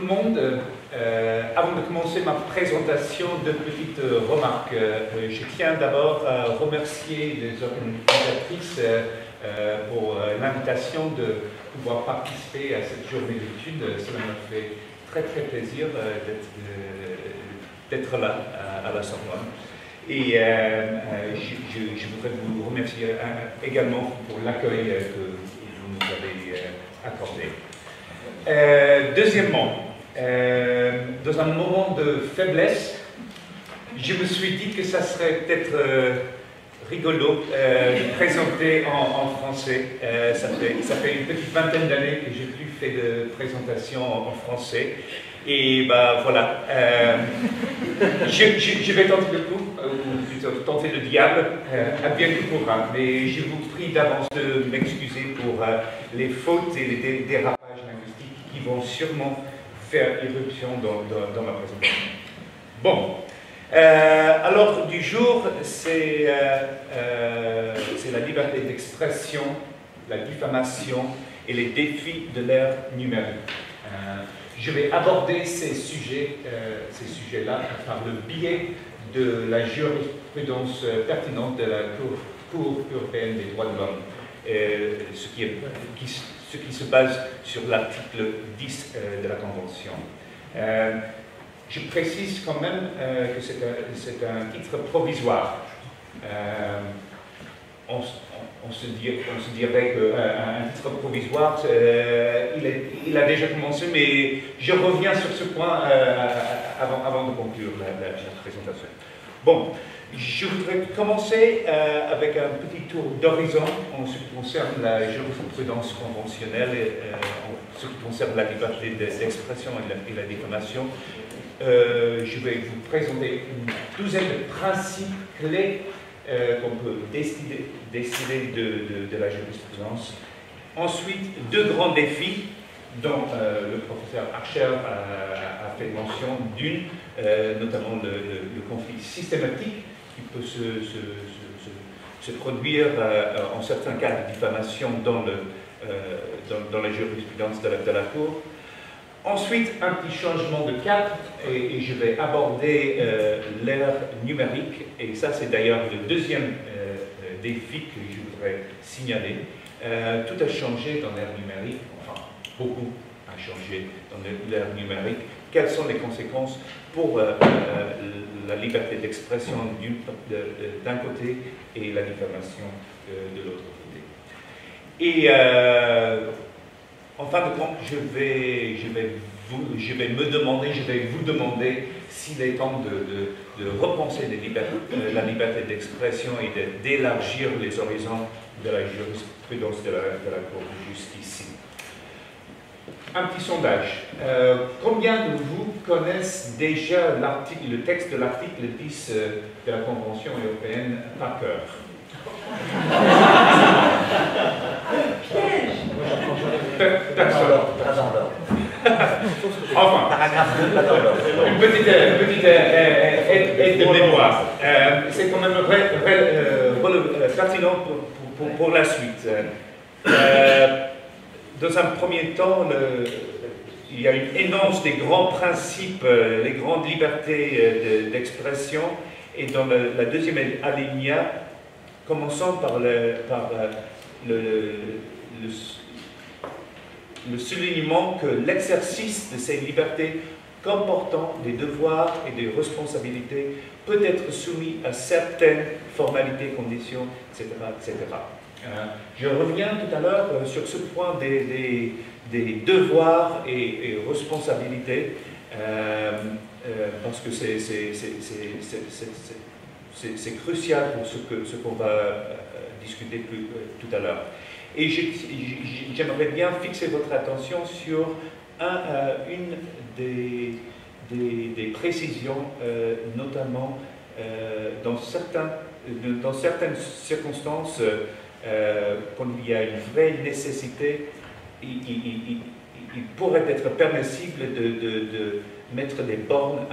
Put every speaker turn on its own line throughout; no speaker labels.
le monde. Avant de commencer ma présentation, deux petites remarques. Je tiens d'abord à remercier les organisatrices pour l'invitation de pouvoir participer à cette journée d'études. Cela me fait très plaisir d'être là à la Sorbonne. Et je voudrais vous remercier également pour l'accueil que vous nous avez accordé. Deuxièmement, dans un moment de faiblesse, je me suis dit que ça serait peut-être rigolo de présenter en français. Ça fait une petite vingtaine d'années que je n'ai plus fait de présentation en français. Et ben voilà, je vais tenter le coup, ou plutôt tenter le diable, bien qu'il pourra. Mais je vous prie d'avance de m'excuser pour les fautes et les dérapages linguistiques qui vont sûrement faire irruption dans ma présentation. Bon, à l'ordre du jour, c'est la liberté d'expression, la diffamation et les défis de l'ère numérique. Je vais aborder ces sujets-là par le biais de la jurisprudence pertinente de la Cour européenne des droits de l'homme, ce qui se base sur l'article 10 de la Convention. Je précise quand même que c'est un titre provisoire. On se dirait qu'un titre provisoire, il a déjà commencé, mais je reviens sur ce point avant de conclure la présentation. Bon, je voudrais commencer avec un petit tour d'horizon en ce qui concerne la jurisprudence conventionnelle, en ce qui concerne la liberté d'expression et la diffamation. Je vais vous présenter une douzaine de principes clés qu'on peut décider de la jurisprudence. Ensuite, deux grands défis dont le professeur Archer a fait mention. D'une, notamment le conflit systématique qui peut se produire en certains cas de diffamation dans la jurisprudence de la Cour. Ensuite, un petit changement de cap, et je vais aborder l'ère numérique, et ça c'est d'ailleurs le deuxième défi que je voudrais signaler. Tout a changé dans l'ère numérique, enfin beaucoup a changé dans l'ère numérique. Quelles sont les conséquences pour la liberté d'expression d'un côté et la diffamation de l'autre côté. Et en fin de compte, je vais vous demander s'il est temps de repenser la liberté d'expression et d'élargir les horizons de la jurisprudence de la Cour de justice. Un petit sondage. Combien de vous connaissent déjà le texte de l'article 10 de la Convention européenne par cœur? Personne. Enfin, une petite aide de mémoire. C'est quand même pertinent pour la suite. Dans un premier temps, il y a une énonce des grands principes, les grandes libertés d'expression, et dans la deuxième alinéa, commençons par le soulignement que l'exercice de ces libertés comportant des devoirs et des responsabilités peut être soumis à certaines formalités, conditions, etc. etc. Je reviens tout à l'heure sur ce point des devoirs et responsabilités, parce que c'est crucial pour ce qu'on va discuter tout à l'heure. Et j'aimerais bien fixer votre attention sur une des précisions, notamment dans certaines circonstances, quand il y a une vraie nécessité, il pourrait être permissible de mettre des bornes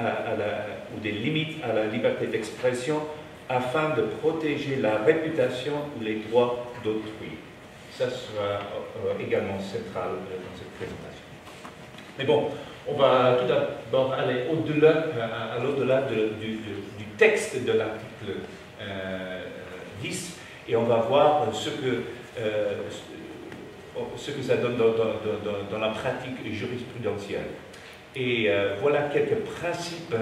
ou des limites à la liberté d'expression afin de protéger la réputation ou les droits d'autrui. Ça sera également central dans cette présentation. Mais bon, On va tout d'abord aller au-delà du texte de l'article 10 et on va voir ce que ça donne dans la pratique jurisprudentielle. Et voilà quelques principes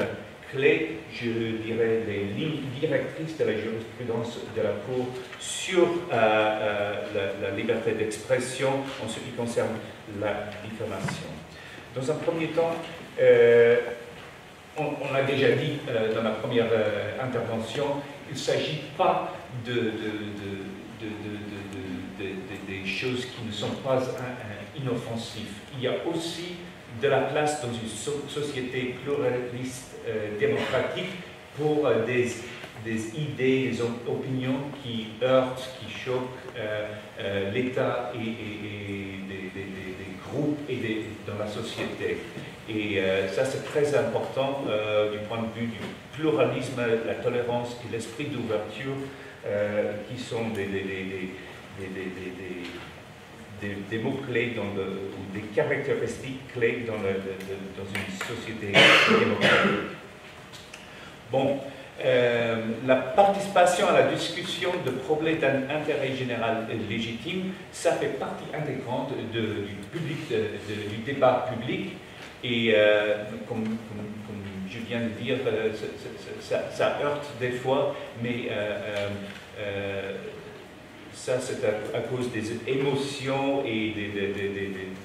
clés, je dirais, les lignes directrices de la jurisprudence de la Cour sur la liberté d'expression en ce qui concerne la diffamation. Dans un premier temps, on l'a déjà dit dans la première intervention, il ne s'agit pas des choses qui ne sont pas inoffensives. Il y a aussi de la place dans une société pluraliste démocratique pour des idées, des opinions qui heurtent, qui choquent l'État et des groupes et dans la société. Et ça, c'est très important du point de vue du pluralisme, la tolérance et l'esprit d'ouverture qui sont des mots-clés ou des caractéristiques clés dans une société démocratique. Bon, la participation à la discussion de problèmes d'intérêt général légitime, ça fait partie intégrante du débat public et comme je viens de dire, ça heurte des fois, mais ça c'est à cause des émotions et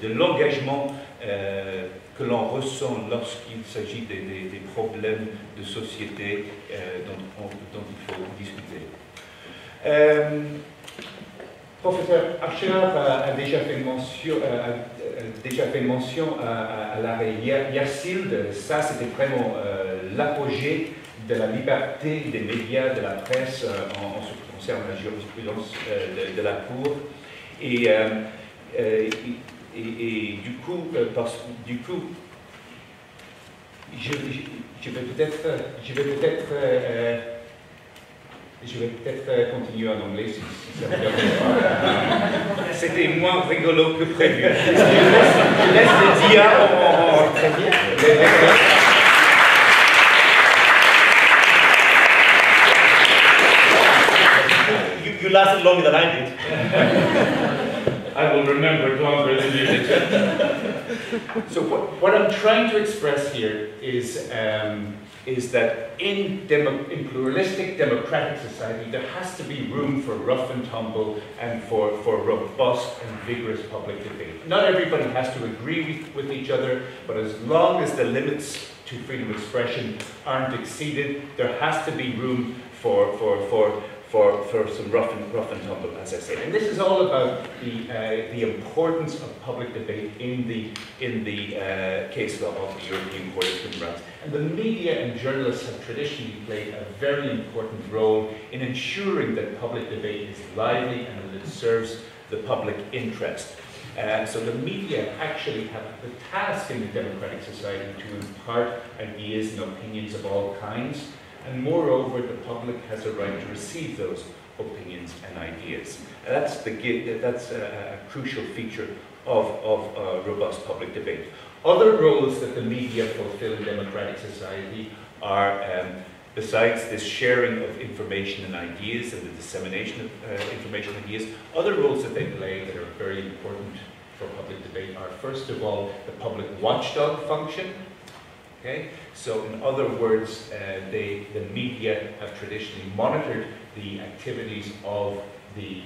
de l'engagement que l'on ressent lorsqu'il s'agit des problèmes de société dont il faut discuter. Professeur Archer a déjà fait mention à l'arrêt Yersild. Ça, c'était vraiment l'apogée de la liberté des médias, de la presse en ce qui concerne la jurisprudence de la Cour. Et du coup, je vais peut-être continuer en anglais si ça vous dérange pas. C'était moins rigolo que prévu. Je laisse les dias en très bien.
You lasted longer than I did.
I will remember longer than you did. So what I'm trying to express here is that in pluralistic democratic society, there has to be room for rough and tumble and for robust and vigorous public debate. Not everybody has to agree with each other, but as long as the limits to freedom of expression aren't exceeded, there has to be room for some rough and tumble, as I said. And this is all about the importance of public debate in the case law of the European Court of Human Rights. And the media and journalists have traditionally played a very important role in ensuring that public debate is lively and that it serves the public interest. So the media actually have the task in the democratic society to impart ideas and opinions of all kinds. And moreover, the public has a right to receive those opinions and ideas. That's a crucial feature of robust public debate. Other roles that the media fulfill in democratic society are, besides this sharing of information and ideas and the dissemination of information and ideas, other roles that they play that are very important for public debate are, first of all, the public watchdog function. Okay? So in other words, the media have traditionally monitored the activities of the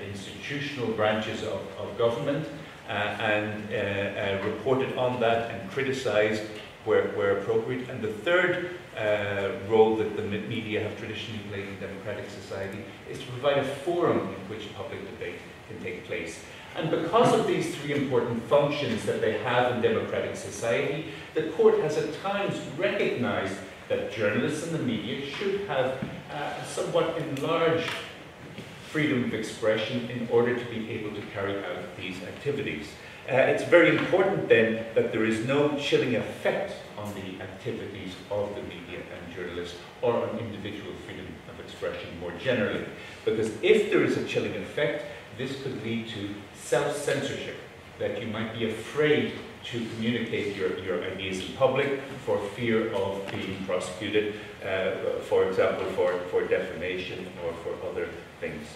institutional branches of government and reported on that and criticized where appropriate. And the third role that the media have traditionally played in democratic society is to provide a forum in which public debate can take place. And because of these three important functions that they have in democratic society, the court has at times recognized that journalists and the media should have somewhat enlarged freedom of expression in order to be able to carry out these activities. It's very important then that there is no chilling effect on the activities of the media and journalists or on individual freedom of expression more generally. Because if there is a chilling effect, this could lead to self-censorship, that you might be afraid to communicate your ideas in public for fear of being prosecuted, for example, for defamation or for other things.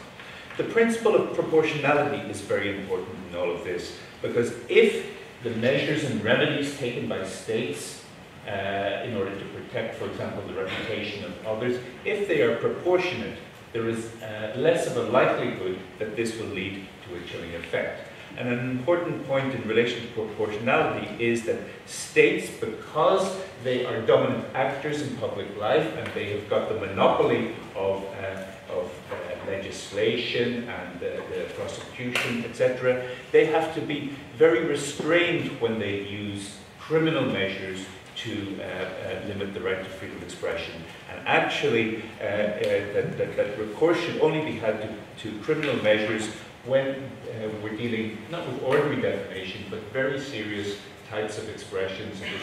The principle of proportionality is very important in all of this, because if the measures and remedies taken by states in order to protect, for example, the reputation of others, if they are proportionate, there is less of a likelihood that this will lead to a chilling effect. And an important point in relation to proportionality is that states, because they are dominant actors in public life and they have got the monopoly of legislation and the prosecution, etc., they have to be very restrained when they use criminal measures to limit the right to freedom of expression. And actually, that recourse should only be had to criminal measures when we're dealing not with ordinary defamation, but very serious types of expressions, such as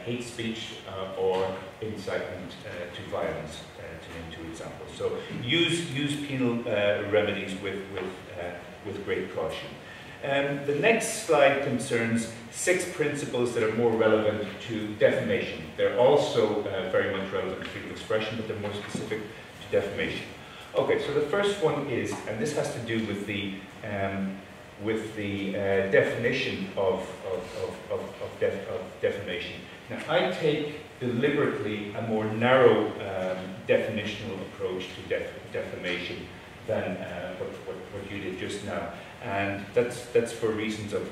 hate speech or incitement to violence, to name two examples. So use penal remedies with great caution. The next slide concerns 6 principles that are more relevant to defamation. They're also very much relevant to freedom of expression, but they're more specific to defamation. Okay, so the first one is, and this has to do with the definition of defamation. Now, I take deliberately a more narrow definitional approach to defamation than what you did just now, and that's for reasons of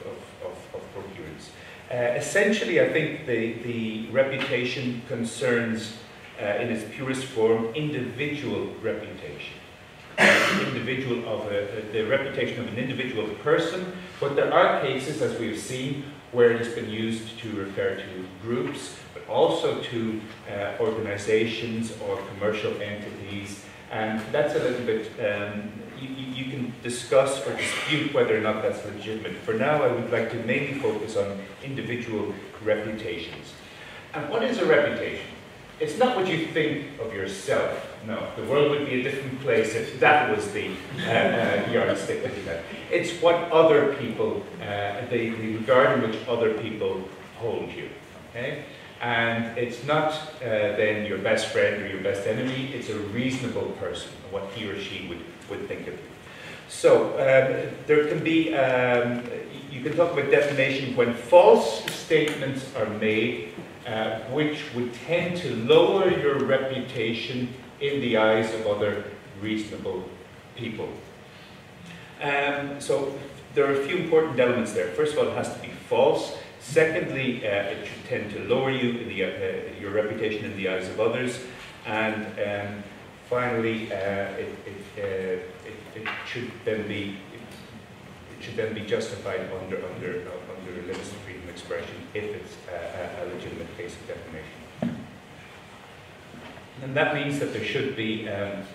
coherence. Essentially, I think the reputation concerns, in its purest form, individual reputation. The reputation of an individual person, but there are cases, as we've seen, where it's been used to refer to groups, but also to organizations or commercial entities, and that's a little bit, you can discuss or dispute whether or not that's legitimate. For now, I would like to mainly focus on individual reputations. And what is a reputation? It's not what you think of yourself. No, the world would be a different place if that was the yardstick that you had. It's what other people, the regard in which other people hold you. Okay? And it's not then your best friend or your best enemy, it's a reasonable person, what he or she would think of you. So there can be, you can talk about defamation when false statements are made which would tend to lower your reputation in the eyes of other reasonable people. So there are a few important elements there. First of all, it has to be false. Secondly, it should tend to lower you in the, your reputation in the eyes of others. And finally, it should then be justified under limits of freedom of expression if it's a legitimate case of defamation. And that means that there should be, it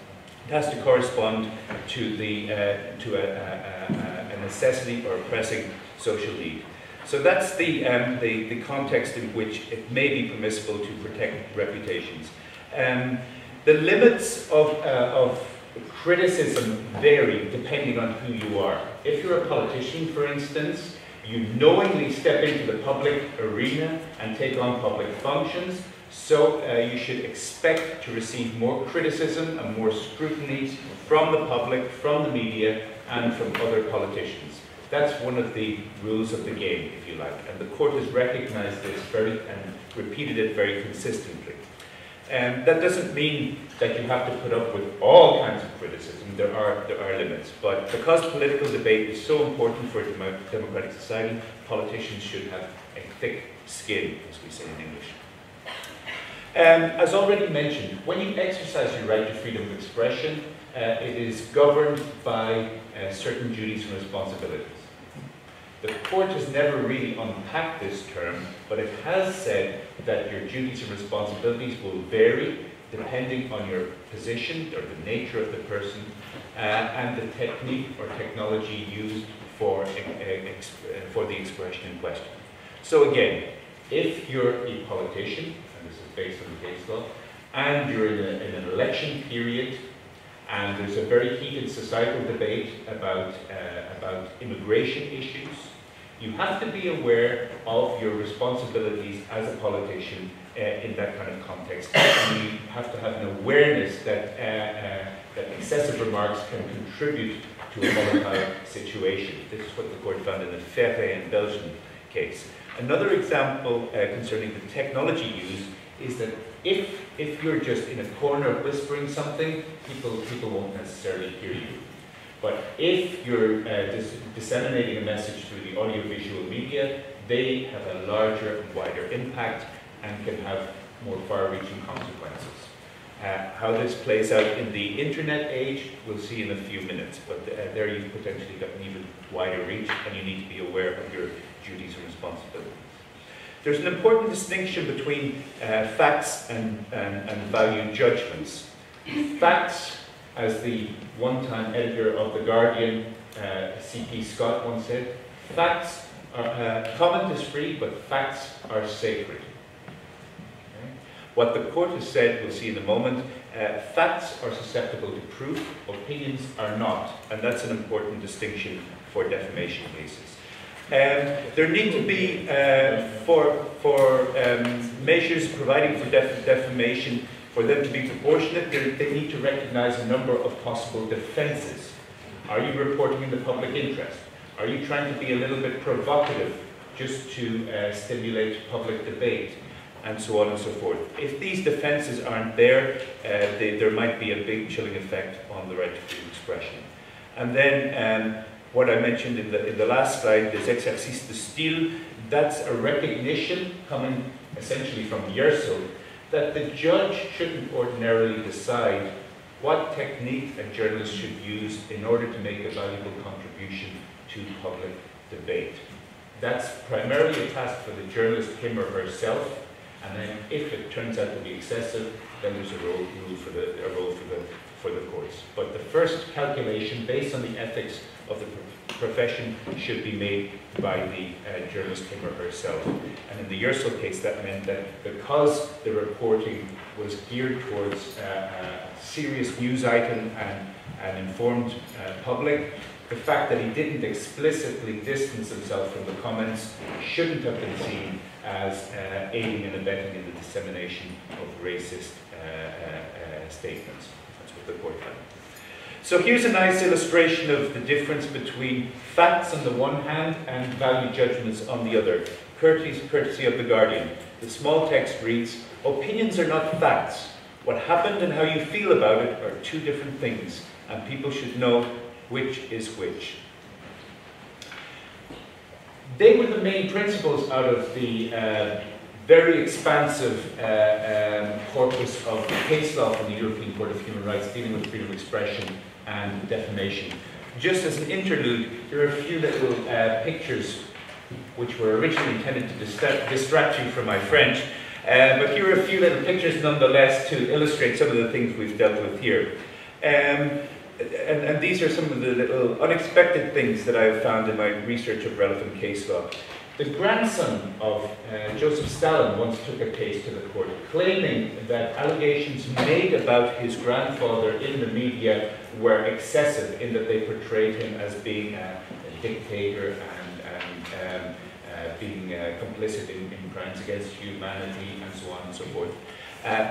has to correspond to a necessity or a pressing social need. So that's the context in which it may be permissible to protect reputations. The limits of criticism vary depending on who you are. If you're a politician, for instance, you knowingly step into the public arena and take on public functions, so you should expect to receive more criticism and more scrutiny from the public, from the media, and from other politicians. That's one of the rules of the game, if you like, and the court has recognized this and repeated it very consistently. That doesn't mean that you have to put up with all kinds of criticism. There are limits, but because political debate is so important for a democratic society, politicians should have a thick skin, as we say in English. As already mentioned, when you exercise your right to freedom of expression, it is governed by certain duties and responsibilities. The court has never really unpacked this term, but it has said that your duties and responsibilities will vary depending on your position or the nature of the person and the technique or technology used for the expression in question. So again, if you're a politician, and this is based on the case law, and you're in an election period, and there's a very heated societal debate about immigration issues, You have to be aware of your responsibilities as a politician in that kind of context. And you have to have an awareness that, that excessive remarks can contribute to a volatile situation. This is what the court found in the Ferre in Belgium case. Another example concerning the technology used is that if you're just in a corner whispering something, people won't necessarily hear you. But if you're disseminating a message through the audiovisual media, they have a larger and wider impact and can have more far-reaching consequences. How this plays out in the internet age, we'll see in a few minutes, but there you've potentially got an even wider reach, and you need to be aware of your duties and responsibilities. There's an important distinction between facts and value judgments. Facts, as the one-time editor of The Guardian, C.P. Scott, once said, facts are, comment is free, but facts are sacred. Okay? What the court has said, we'll see in a moment, facts are susceptible to proof, opinions are not, and that's an important distinction for defamation cases. There need to be, for measures providing for defamation, for them to be proportionate, they need to recognize a number of possible defenses. Are you reporting in the public interest? Are you trying to be a little bit provocative just to stimulate public debate? And so on and so forth. If these defenses aren't there, there might be a big chilling effect on the right to freedom of expression. And then what I mentioned in the last slide, this exercice de style, that's a recognition coming essentially from Yersil that the judge shouldn't ordinarily decide what technique a journalist should use in order to make a valuable contribution to public debate. That's primarily a task for the journalist, him or herself, and then if it turns out to be excessive, then there's a role for the courts. But the first calculation, based on the ethics of the profession, should be made by the journalist, him or herself. And in the Yersil case, that meant that because the reporting was geared towards a serious news item and an informed public, the fact that he didn't explicitly distance himself from the comments shouldn't have been seen as aiding and abetting in the dissemination of racist statements. That's what the court found. So here's a nice illustration of the difference between facts on the one hand and value judgments on the other. Courtesy of The Guardian. The small text reads, "Opinions are not facts. What happened and how you feel about it are two different things, and people should know which is which." They were the main principles out of the very expansive corpus of case law from the European Court of Human Rights dealing with freedom of expression and defamation. Just as an interlude, there are a few little pictures which were originally intended to distract you from my French, but here are a few little pictures nonetheless to illustrate some of the things we've dealt with here. And these are some of the little unexpected things that I have found in my research of relevant case law. The grandson of Joseph Stalin once took a case to the court, claiming that allegations made about his grandfather in the media were excessive in that they portrayed him as being a dictator and being complicit in crimes against humanity and so on and so forth.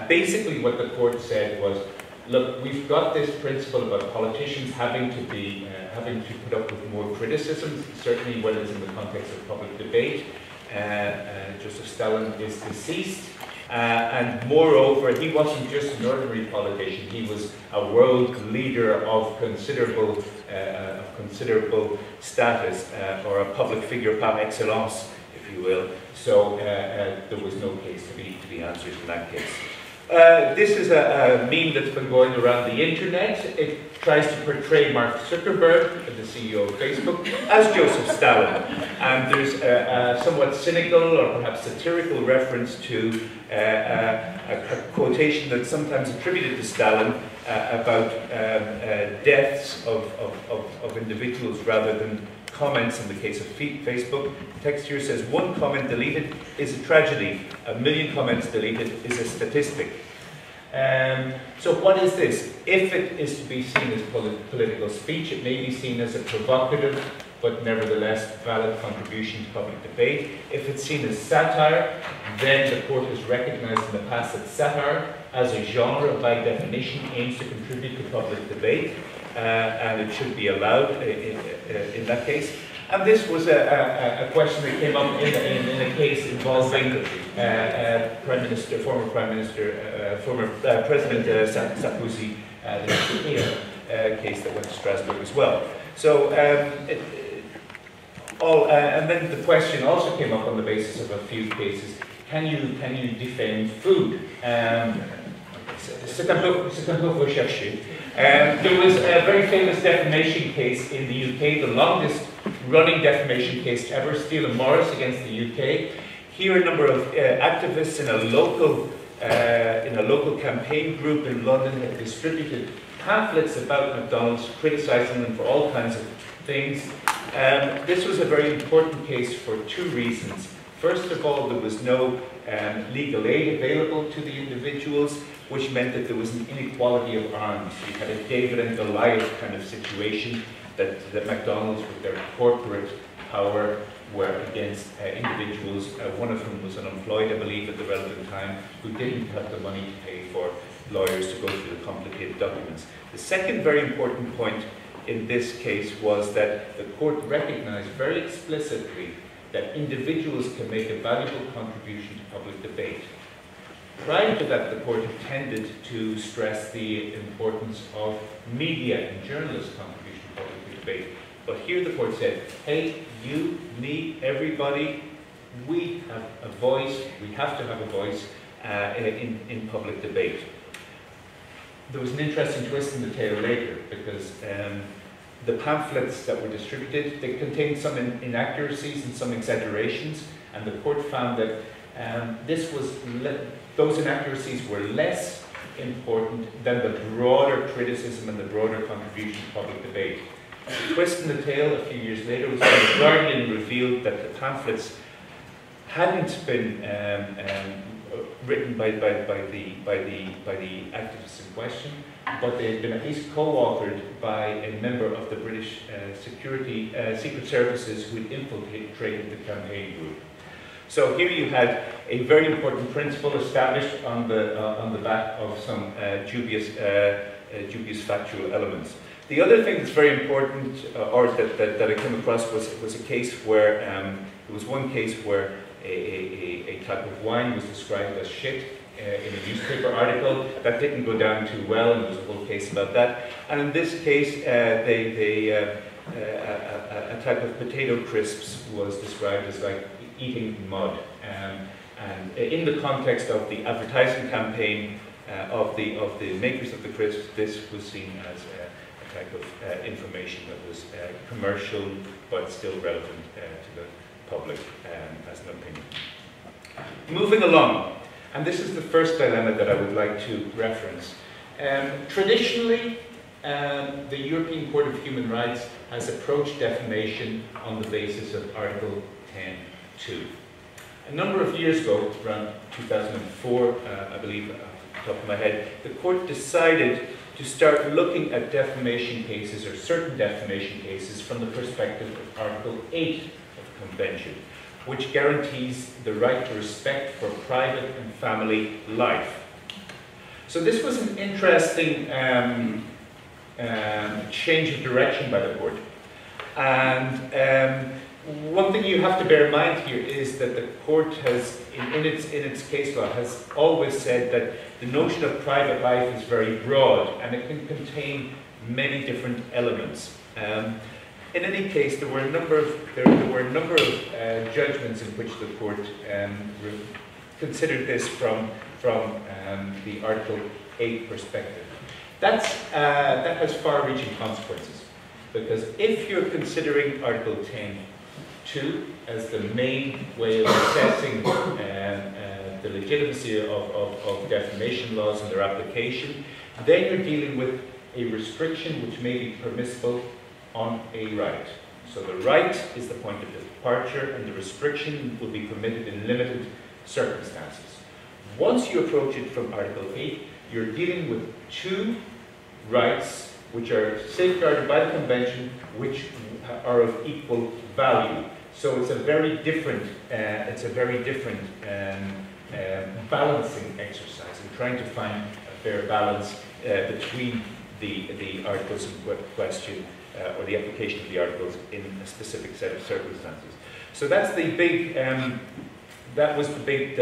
Basically what the court said was, look, we've got this principle about politicians having to put up with more criticism, certainly when it's in the context of public debate. Joseph Stalin is deceased, and moreover, he wasn't just an ordinary politician, he was a world leader of considerable status, or a public figure par excellence, if you will. So there was no case to be answered in that case. This is a meme that's been going around the internet. It tries to portray Mark Zuckerberg, the CEO of Facebook, as Joseph Stalin. And there's a somewhat cynical or perhaps satirical reference to a quotation that's sometimes attributed to Stalin about deaths of individuals rather than comments in the case of Facebook. The text here says, "One comment deleted is a tragedy. 1,000,000 comments deleted is a statistic." So what is this? If it is to be seen as political speech, it may be seen as a provocative but nevertheless valid contribution to public debate. If it's seen as satire, then the court has recognized in the past that satire as a genre by definition aims to contribute to public debate, and it should be allowed in that case. And this was a question that came up in a case involving former President Sarkozy, the case that went to Strasbourg as well. So, and then the question also came up on the basis of a few cases. Can you defame food? C'est un peu recherché. There was a very famous defamation case in the UK, the longest running defamation case ever, Steele and Morris against the UK. Here, a number of activists in a local campaign group in London had distributed pamphlets about McDonald's, criticising them for all kinds of things. This was a very important case for two reasons. First of all, there was no legal aid available to the individuals, which meant that there was an inequality of arms. You had a David and Goliath kind of situation, that McDonald's, with their corporate power, were against individuals. One of whom was unemployed, I believe, at the relevant time, who didn't have the money to pay for lawyers to go through the complicated documents. The second very important point in this case was that the court recognized very explicitly that individuals can make a valuable contribution to public debate. Prior to that, the court had tended to stress the importance of media and journalists' contribution to public debate. But here the court said, hey, you, me, everybody, we have a voice, we have to have a voice in public debate. There was an interesting twist in the tale later, because the pamphlets that were distributed, they contained some inaccuracies and some exaggerations, and the court found that those inaccuracies were less important than the broader criticism and the broader contribution to public debate. The twist in the tale a few years later was when the Guardian revealed that the pamphlets hadn't been written by the activists in question, but they had been at least co-authored by a member of the British Secret Services who had infiltrated the campaign group. So here you had a very important principle established on the back of some dubious factual elements. The other thing that's very important, or that I came across, was a case where there was one case where a type of wine was described as shit in a newspaper article. That didn't go down too well, and there was a whole case about that. And in this case, a type of potato crisps was described as like eating mud. And in the context of the advertising campaign of the makers of the crisps, this was seen as a type of information that was commercial but still relevant to the public as an opinion. Moving along, and this is the first dilemma that I would like to reference. Traditionally, the European Court of Human Rights has approached defamation on the basis of Article 10.2. A number of years ago, around 2004, I believe, off the top of my head, the court decided to start looking at defamation cases, or certain defamation cases, from the perspective of Article 8 of the Convention, which guarantees the right to respect for private and family life. So this was an interesting change of direction by the court. And one thing you have to bear in mind here is that the court has, in its case law, has always said that the notion of private life is very broad and it can contain many different elements. In any case, there were a number of judgments in which the court considered this from the Article 8 perspective. That has far-reaching consequences, because if you're considering Article 10.2 as the main way of assessing the legitimacy of defamation laws and their application, then you're dealing with a restriction which may be permissible on a right. So the right is the point of departure, and the restriction will be permitted in limited circumstances. Once you approach it from Article 8, you're dealing with two rights which are safeguarded by the Convention, which are of equal value. So it's a very different, balancing exercise in trying to find a fair balance between the articles in question or the application of the articles in a specific set of circumstances. So that's the big, that was the big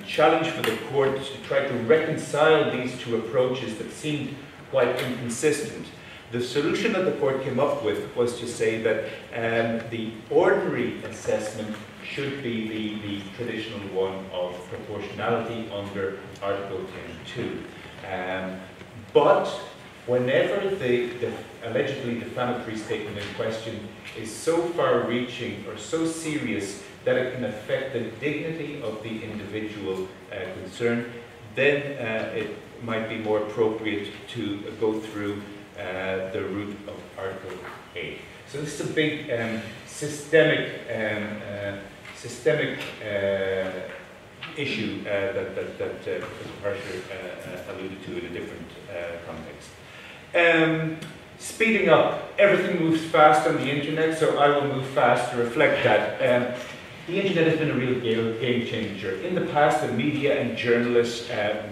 challenge for the court, to try to reconcile these two approaches that seemed quite inconsistent. The solution that the court came up with was to say that the ordinary assessment should be the traditional one of proportionality under Article 10.2. But whenever the allegedly defamatory statement in question is so far-reaching or so serious that it can affect the dignity of the individual concerned, then it might be more appropriate to go through the route of Article 8. So this is a big systemic issue that Professor Harsher alluded to in a different context. Speeding up, everything moves fast on the internet, so I will move fast to reflect that. The internet has been a real game changer. In the past, the media and journalists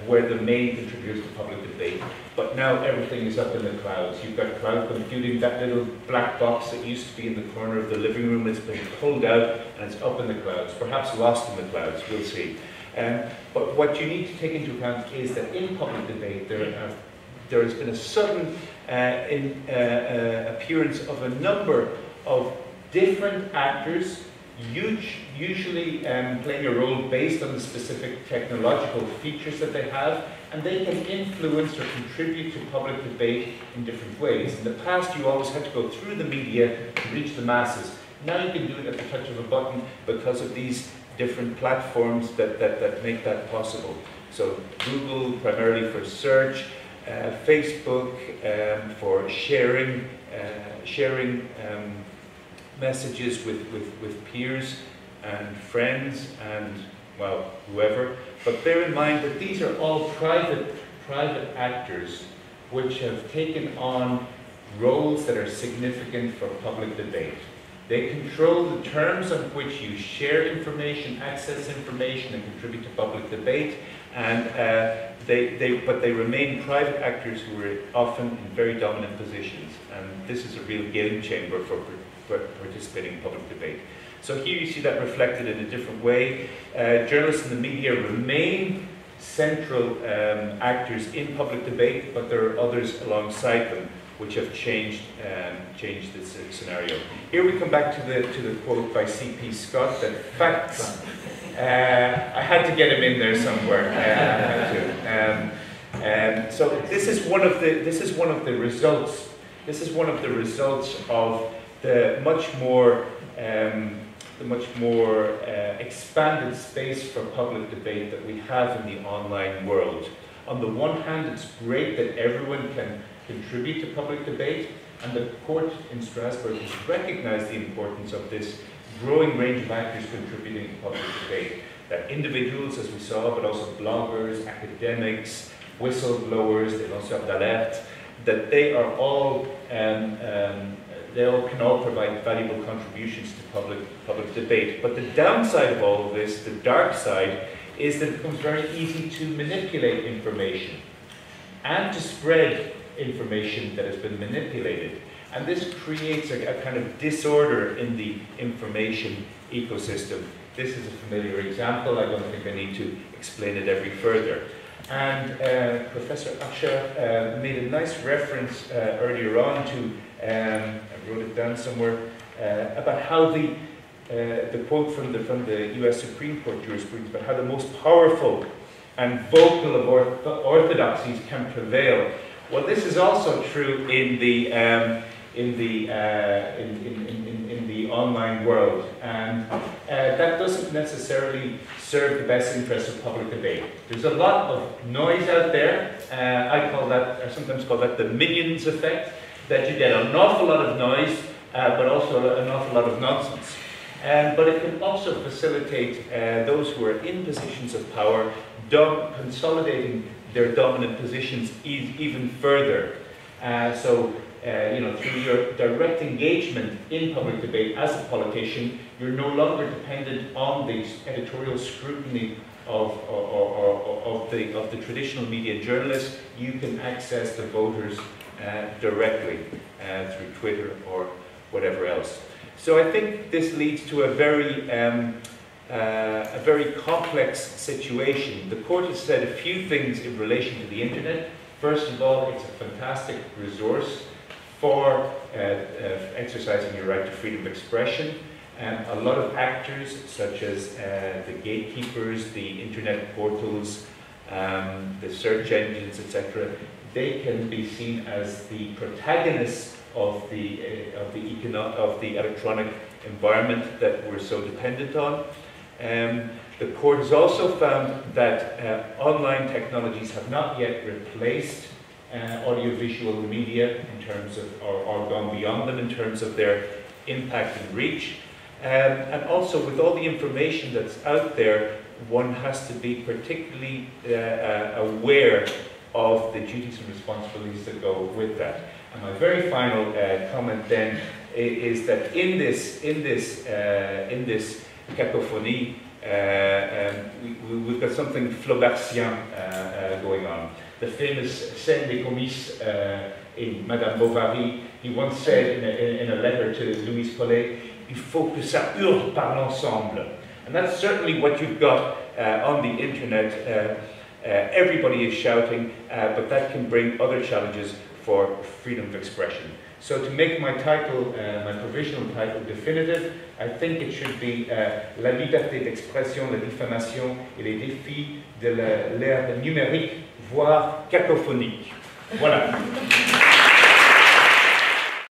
were the main contributors to public debate, but now everything is up in the clouds. You've got cloud computing, that little black box that used to be in the corner of the living room has been pulled out and it's up in the clouds, perhaps lost in the clouds, we'll see. But what you need to take into account is that in public debate there has been a sudden appearance of a number of different actors, usually playing a role based on the specific technological features that they have, and they can influence or contribute to public debate in different ways. In the past, you always had to go through the media to reach the masses. Now you can do it at the touch of a button because of these different platforms that make that possible. So Google primarily for search, Facebook for sharing messages with peers and friends and, well, whoever. But bear in mind that these are all private actors which have taken on roles that are significant for public debate. They control the terms on which you share information, access information, and contribute to public debate. And but they remain private actors who are often in very dominant positions. And this is a real game chamber for participating in public debate. So here you see that reflected in a different way. Journalists and the media remain central actors in public debate, but there are others alongside them which have changed this scenario. Here we come back to the quote by C.P. Scott that facts. I had to get him in there somewhere. So this is one of the results. This is one of the results of the much more expanded space for public debate that we have in the online world. On the one hand, it's great that everyone can contribute to public debate, and the court in Strasbourg has recognized the importance of this growing range of actors contributing to public debate. That individuals, as we saw, but also bloggers, academics, whistleblowers, they also have d'alerte, that they are all can all provide valuable contributions to public debate. But the downside of all of this, the dark side, is that it becomes very easy to manipulate information and to spread information that has been manipulated. And this creates a kind of disorder in the information ecosystem. This is a familiar example. I don't think I need to explain it any further. And Professor Harsher made a nice reference earlier on to, I wrote it down somewhere, about how the quote from the US Supreme Court jurisprudence, about how the most powerful and vocal of orthodoxies can prevail. Well, this is also true in the online world, and that doesn't necessarily serve the best interests of public debate. There's a lot of noise out there. I sometimes call that the minions effect, that you get an awful lot of noise, but also an awful lot of nonsense. But it can also facilitate those who are in positions of power consolidating their dominant positions even further. So through your direct engagement in public debate as a politician, you're no longer dependent on the editorial scrutiny of the traditional media journalists. You can access the voters directly through Twitter or whatever else. So I think this leads to a very complex situation. The court has said a few things in relation to the internet. First of all, it's a fantastic resource for exercising your right to freedom of expression. A lot of actors, such as the gatekeepers, the internet portals, the search engines, etc., they can be seen as the protagonists of the electronic environment that we're so dependent on. The court has also found that online technologies have not yet replaced audiovisual media in terms of, or gone beyond them in terms of their impact and reach. And also, with all the information that's out there, one has to be particularly aware of the duties and responsibilities that go with that. And my very final comment then is that in this cacophonie, we've got something Flaubertien going on. The famous scène des comices in Madame Bovary, he once said in a letter to Louise Paulet, il faut que ça hurle par l'ensemble. And that's certainly what you've got on the internet. Everybody is shouting, but that can bring other challenges for freedom of expression. So to make my title, my provisional title definitive, I think it should be La liberté d'expression, la diffamation et les défis de l'ère numérique, voire cacophonique. Voilà.